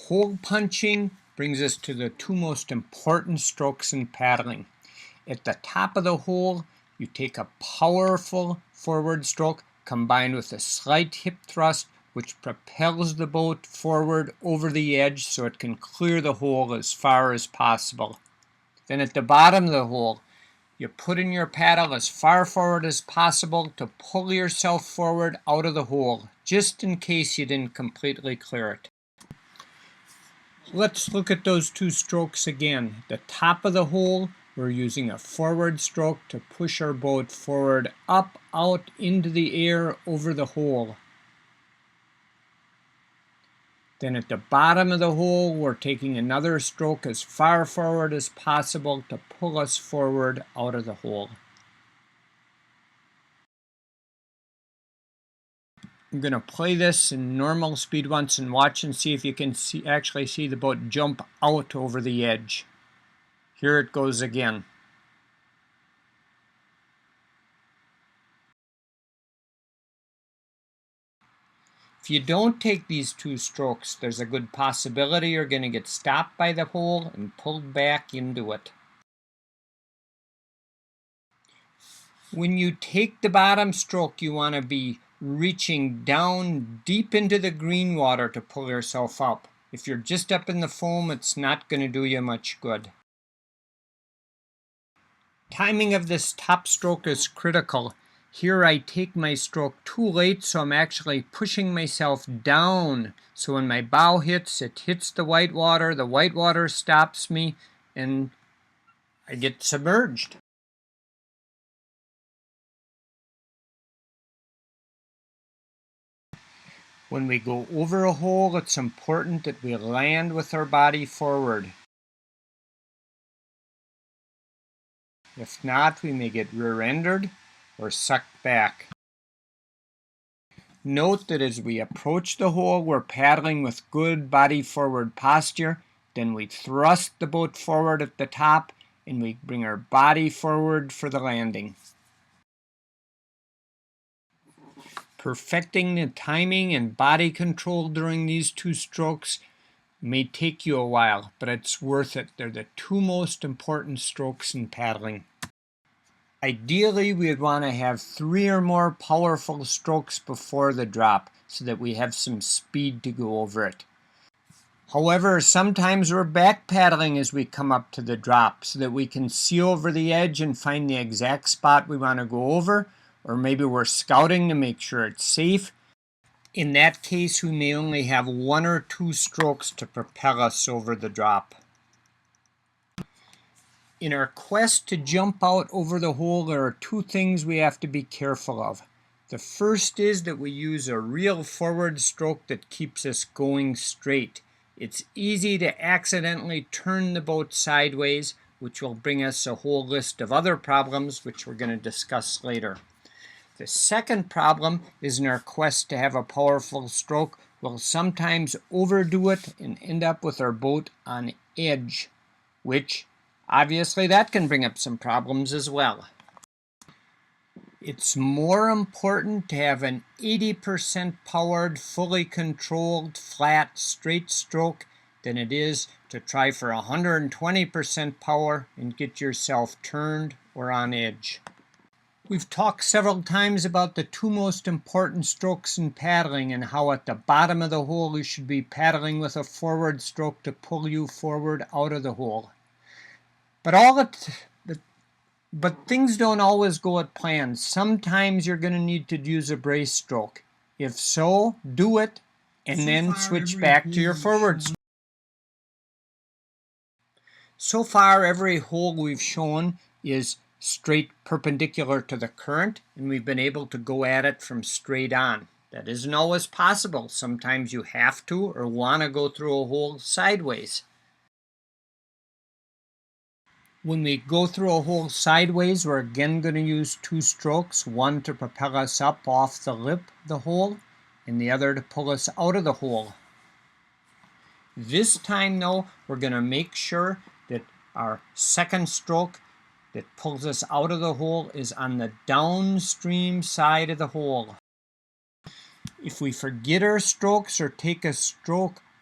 Hole punching brings us to the two most important strokes in paddling. At the top of the hole, you take a powerful forward stroke combined with a slight hip thrust, which propels the boat forward over the edge so it can clear the hole as far as possible. Then at the bottom of the hole, you put in your paddle as far forward as possible to pull yourself forward out of the hole, just in case you didn't completely clear it. Let's look at those two strokes again. At the top of the hole, we're using a forward stroke to push our boat forward, up, out, into the air, over the hole. Then at the bottom of the hole, we're taking another stroke as far forward as possible to pull us forward out of the hole. I'm going to play this in normal speed once and watch and see if you can actually see the boat jump out over the edge. Here it goes again. If you don't take these two strokes, there's a good possibility you're going to get stopped by the hole and pulled back into it. When you take the bottom stroke, you want to be reaching down deep into the green water to pull yourself up. If you're just up in the foam, it's not going to do you much good. Timing of this top stroke is critical. Here I take my stroke too late, so I'm actually pushing myself down. So when my bow hits, it hits the white water stops me, and I get submerged. When we go over a hole, it's important that we land with our body forward. If not, we may get rear-ended or sucked back. Note that as we approach the hole, we're paddling with good body forward posture. Then we thrust the boat forward at the top and we bring our body forward for the landing. Perfecting the timing and body control during these two strokes may take you a while, but it's worth it. They're the two most important strokes in paddling. Ideally, we would want to have 3 or more powerful strokes before the drop so that we have some speed to go over it. However, sometimes we're back paddling as we come up to the drop so that we can see over the edge and find the exact spot we want to go over, or maybe we're scouting to make sure it's safe. In that case, we may only have 1 or 2 strokes to propel us over the drop. In our quest to jump out over the hole, there are 2 things we have to be careful of. The first is that we use a real forward stroke that keeps us going straight. It's easy to accidentally turn the boat sideways, which will bring us a whole list of other problems, which we're going to discuss later. The second problem is in our quest to have a powerful stroke, we'll sometimes overdo it and end up with our boat on edge, which obviously that can bring up some problems as well. It's more important to have an 80% powered, fully controlled, flat, straight stroke than it is to try for 120% power and get yourself turned or on edge. We've talked several times about the 2 most important strokes in paddling and how at the bottom of the hole you should be paddling with a forward stroke to pull you forward out of the hole. But things don't always go as planned. Sometimes you're going to need to use a brace stroke. If so, do it and then switch back to your forward stroke. So far, every hole we've shown is straight perpendicular to the current, and we've been able to go at it from straight on. That isn't always possible. Sometimes you have to or want to go through a hole sideways. When we go through a hole sideways, we're again going to use 2 strokes, one to propel us up off the lip of the hole, and the other to pull us out of the hole. This time, though, we're going to make sure that our second stroke that pulls us out of the hole is on the downstream side of the hole. If we forget our strokes or take a stroke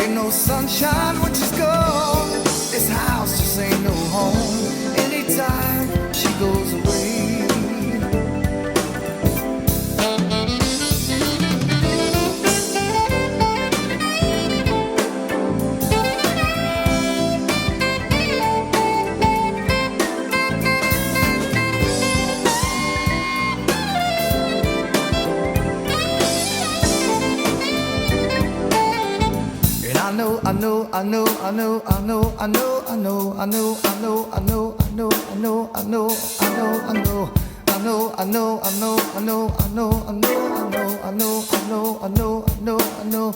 Ain't no sunshine when she's gone. This house just ain't no home. Anytime she goes away. I know, I know, I know, I know, I know, I know, I know, I know, I know, I know, I know, I know, I know, I know, I know. I know, I know, I know, I know, I know, I know, I know, I know, I know, I know, I know, I know,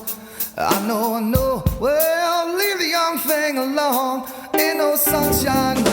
I know, I know. Well, leave the young thing alone. Ain't no sunshine.